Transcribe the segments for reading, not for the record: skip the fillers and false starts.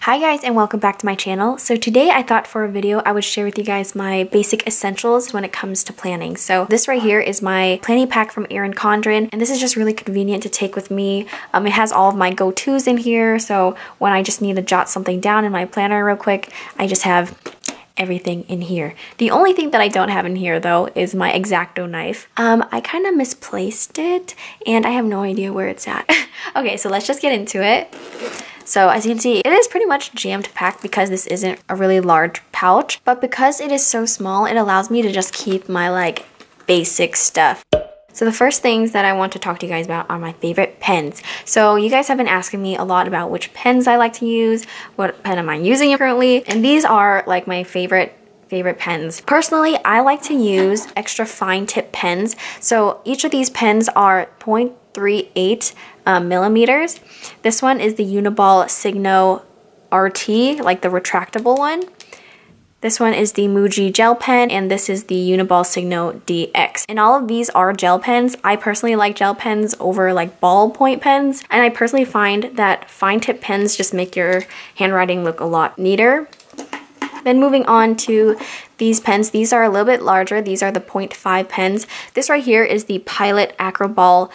Hi guys, and welcome back to my channel. So today I thought for a video I would share with you guys my basic essentials when it comes to planning. So this right here is my planning pack from Erin Condren, and this is just really convenient to take with me. It has all of my go-tos in here, so when I just need to jot something down in my planner real quick, I just have everything in here. The only thing that I don't have in here though is my X-Acto knife. I kind of misplaced it and I have no idea where it's at. Okay, so let's just get into it. So as you can see, it is pretty much jammed packed because this isn't a really large pouch, but because it is so small, it allows me to just keep my like basic stuff. So the first things that I want to talk to you guys about are my favorite pens. So you guys have been asking me a lot about which pens I like to use, what pen am I using currently, and these are like my favorite pens. Personally, I like to use extra fine tip pens. So each of these pens are 0.38 millimeters. This one is the Uniball Signo RT, like the retractable one. This one is the Muji gel pen, and this is the Uniball Signo DX. And all of these are gel pens. I personally like gel pens over like ballpoint pens, and I personally find that fine tip pens just make your handwriting look a lot neater. Then moving on to these pens, these are a little bit larger. These are the 0.5 pens. This right here is the Pilot Acroball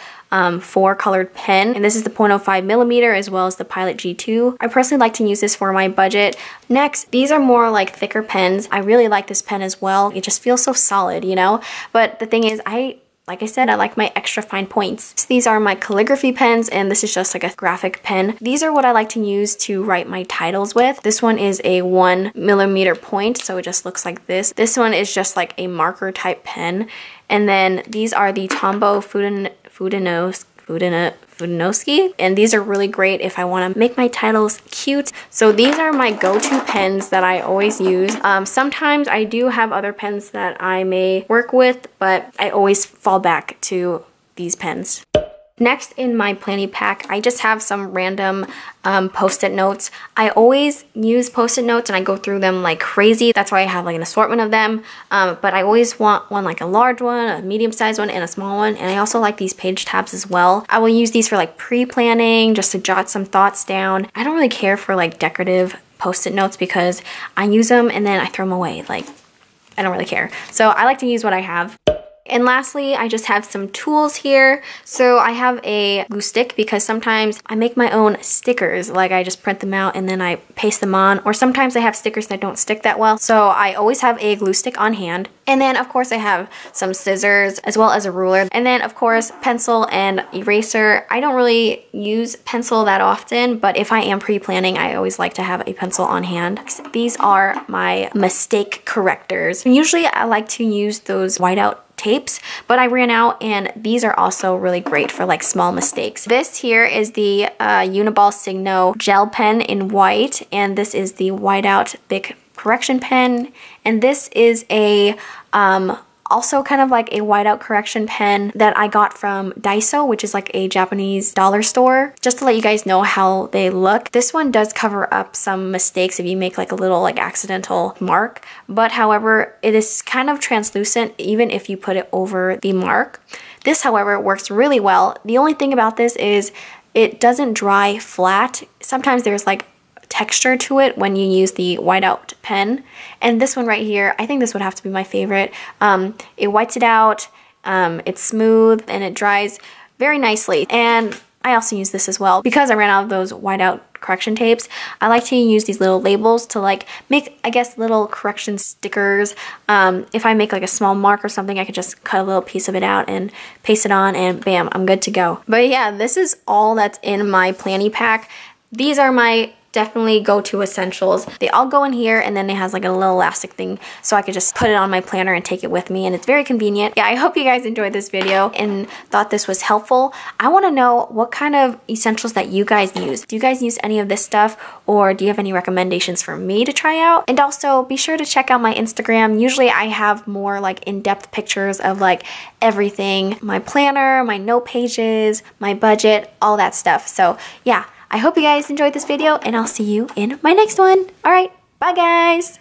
4 colored pen, and this is the 0.05 millimeter as well as the Pilot G2. I personally like to use this for my budget. Next, these are more like thicker pens. I really like this pen as well. It just feels so solid, you know? But the thing is, like I said, I like my extra fine points. So these are my calligraphy pens, and this is just like a graphic pen. These are what I like to use to write my titles with. This one is a 1 millimeter point, so it just looks like this. This one is just like a marker type pen. And then these are the Tombow Fudanowski, and these are really great if I want to make my titles cute. So these are my go-to pens that I always use. Sometimes I do have other pens that I may work with, but I always fall back to these pens. Next in my Planny pack, I just have some random Post-it notes. I always use Post-it notes and I go through them like crazy. That's why I have like an assortment of them. But I always want one like a large one, a medium-sized one, and a small one. And I also like these page tabs as well. I will use these for like pre-planning, just to jot some thoughts down. I don't really care for like decorative Post-it notes because I use them and then I throw them away. Like, I don't really care. So I like to use what I have. And lastly, I just have some tools here. So I have a glue stick because sometimes I make my own stickers. Like I just print them out and then I paste them on. Or sometimes I have stickers that don't stick that well. So I always have a glue stick on hand. And then of course I have some scissors as well as a ruler. And then of course pencil and eraser. I don't really use pencil that often, but if I am pre-planning, I always like to have a pencil on hand. These are my mistake correctors. And usually I like to use those whiteout tapes, but I ran out, and these are also really great for like small mistakes. This here is the Uniball Signo gel pen in white, and this is the whiteout Bic correction pen, and this is a also kind of like a whiteout correction pen that I got from Daiso, which is like a Japanese dollar store. Just to let you guys know how they look, this one does cover up some mistakes if you make like a little like accidental mark, but however, it is kind of translucent even if you put it over the mark. This, however, works really well. The only thing about this is it doesn't dry flat. Sometimes there's like texture to it when you use the whiteout pen, and this one right here, I think this would have to be my favorite. It whites it out, it's smooth, and it dries very nicely. And I also use this as well because I ran out of those whiteout correction tapes. I like to use these little labels to like make, I guess, little correction stickers. If I make like a small mark or something, I could just cut a little piece of it out and paste it on, and bam, I'm good to go. But yeah, this is all that's in my Planny pack. These are my definitely go-to essentials. They all go in here, and then it has like a little elastic thing so I could just put it on my planner and take it with me, and it's very convenient. Yeah, I hope you guys enjoyed this video and thought this was helpful. I want to know what kind of essentials that you guys use. Do you guys use any of this stuff, or do you have any recommendations for me to try out? And also be sure to check out my Instagram. Usually I have more like in-depth pictures of like everything, my planner, my note pages, my budget, all that stuff. So yeah, I hope you guys enjoyed this video, and I'll see you in my next one. All right, bye guys.